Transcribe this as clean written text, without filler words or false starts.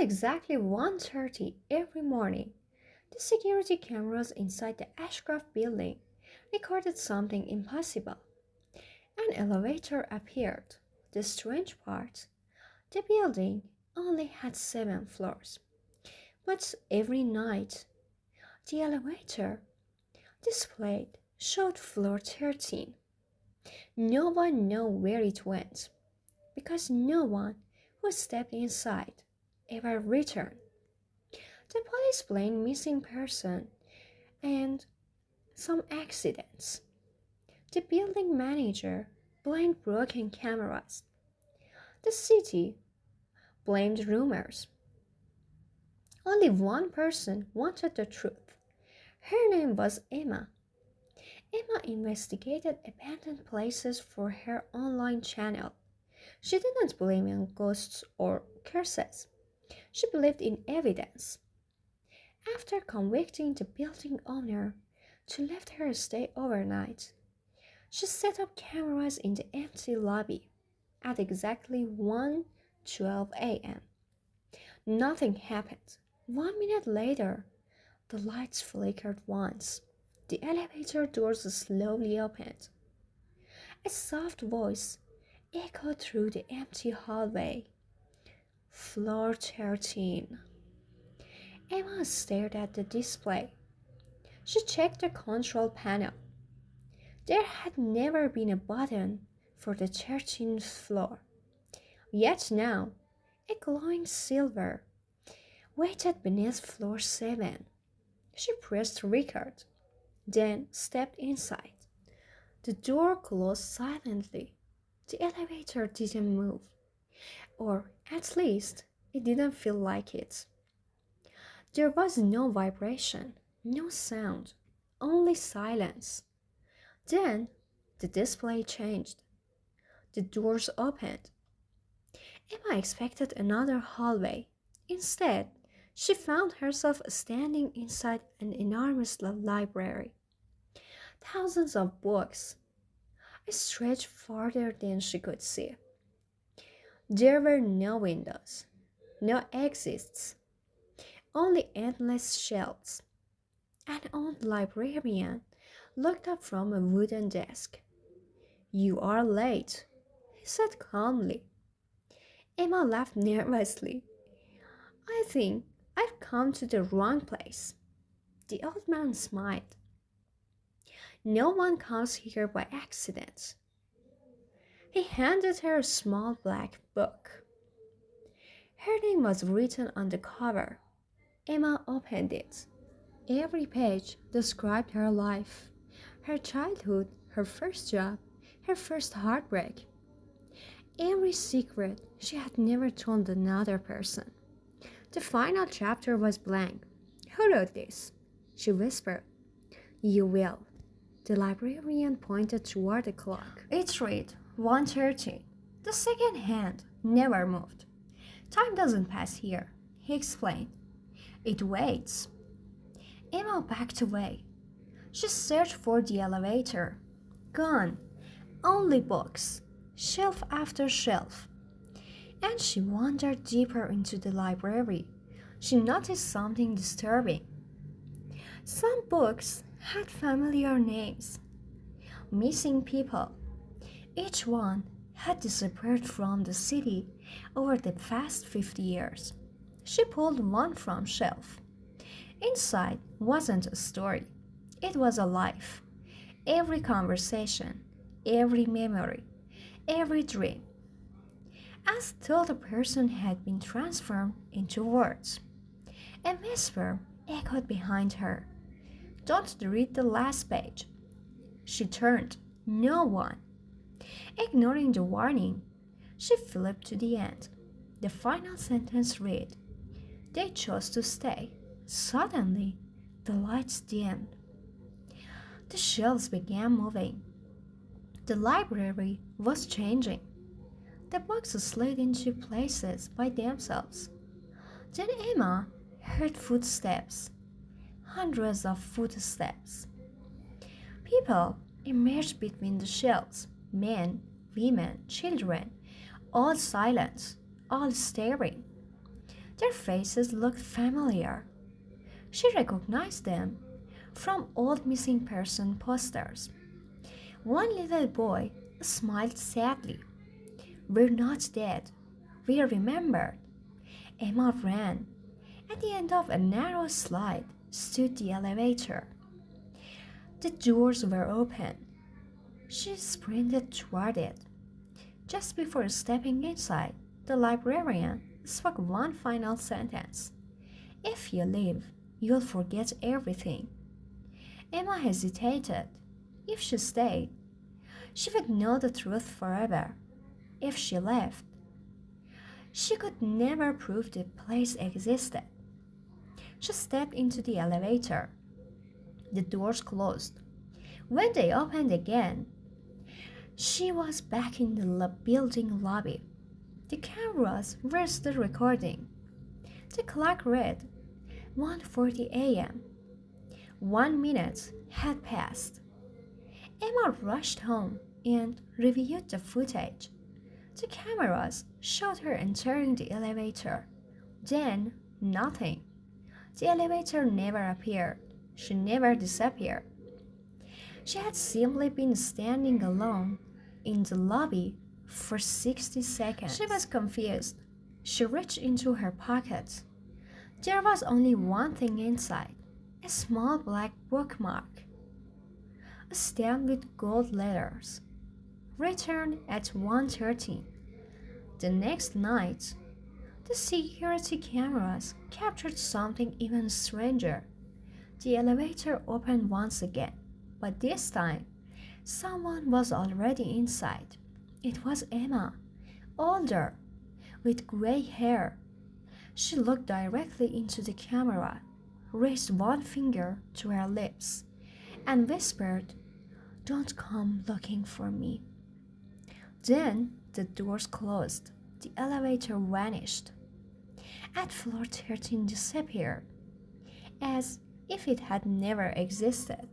At exactly 1:30 every morning, the security cameras inside the Ashcroft building recorded something impossible. An elevator appeared. The strange part, the building only had 7 floors, but every night the elevator displayed showed floor 13. No one knew where it went because no one who stepped inside ever returned. The police blamed missing person and some accidents. The building manager blamed broken cameras. The city blamed rumors. Only one person wanted the truth. Her name was Emma. Emma investigated abandoned places for her online channel. She didn't believe in ghosts or curses. She believed in evidence. After convicting the building owner to let her stay overnight, she set up cameras in the empty lobby at exactly 1:12 a.m. Nothing happened. 1 minute later, the lights flickered once. The elevator doors slowly opened. A soft voice echoed through the empty hallway. Floor 13. Emma stared at the display. She checked the control panel. There had never been a button for the 13th floor. Yet now, a glowing silver waited beneath floor 7. She pressed record, then stepped inside. The door closed silently. The elevator didn't move, or at least it didn't feel like it. There was no vibration, no sound, only silence. Then the display changed. The doors opened. Emma expected another hallway. Instead, she found herself standing inside an enormous library. Thousands of books stretched farther than she could see. There were no windows, no exits, only endless shelves. An old librarian looked up from a wooden desk. "You are late," he said calmly. Emma laughed nervously. "I think I've come to the wrong place." The old man smiled. "No one comes here by accident." He handed her a small black book. Her name was written on the cover. Emma opened it. Every page described her life, her childhood, her first job, her first heartbreak. Every secret she had never told another person. The final chapter was blank. "Who wrote this?" she whispered. "You will." The librarian pointed toward the clock. It read 1:30. The second hand never moved. "Time doesn't pass here," he explained. "It waits." Emma backed away. She searched for the elevator. Gone. Only books, shelf after shelf. And she wandered deeper into the library. She noticed something disturbing. Some books had familiar names. Missing people. Each one had disappeared from the city over the past 50 years. She pulled one from shelf. Inside wasn't a story. It was a life. Every conversation, every memory, every dream. As though the person had been transformed into words. A whisper echoed behind her. "Don't read the last page." She turned. No one. Ignoring the warning, she flipped to the end. The final sentence read, "They chose to stay." Suddenly, the lights dimmed. The shelves began moving. The library was changing. The books slid into places by themselves. Then Emma heard footsteps. Hundreds of footsteps. People emerged between the shelves. Men, women, children, all silent, all staring. Their faces looked familiar. She recognized them from old missing person posters. One little boy smiled sadly. "We're not dead. We remembered." Emma ran. At the end of a narrow slide stood the elevator. The doors were open. She sprinted toward it. Just before stepping inside, the librarian spoke one final sentence. "If you leave, you'll forget everything." Emma hesitated. If she stayed, she would know the truth forever. If she left, she could never prove the place existed. She stepped into the elevator. The doors closed. When they opened again, she was back in the building lobby. The cameras were still recording. The clock read 1:40 a.m. 1 minute had passed. Emma rushed home and reviewed the footage. The cameras showed her entering the elevator. Then, nothing. The elevator never appeared. She never disappeared. She had simply been standing alone in the lobby for 60 seconds. She was confused. She reached into her pockets. There was only one thing inside, a small black bookmark. A stamp with gold letters. Returned at 1:13. The next night, the security cameras captured something even stranger. The elevator opened once again, but this time, someone was already inside. It was Emma, older, with gray hair. She looked directly into the camera, raised one finger to her lips, and whispered, "Don't come looking for me." Then the doors closed. The elevator vanished. At floor 13 disappeared, as if it had never existed.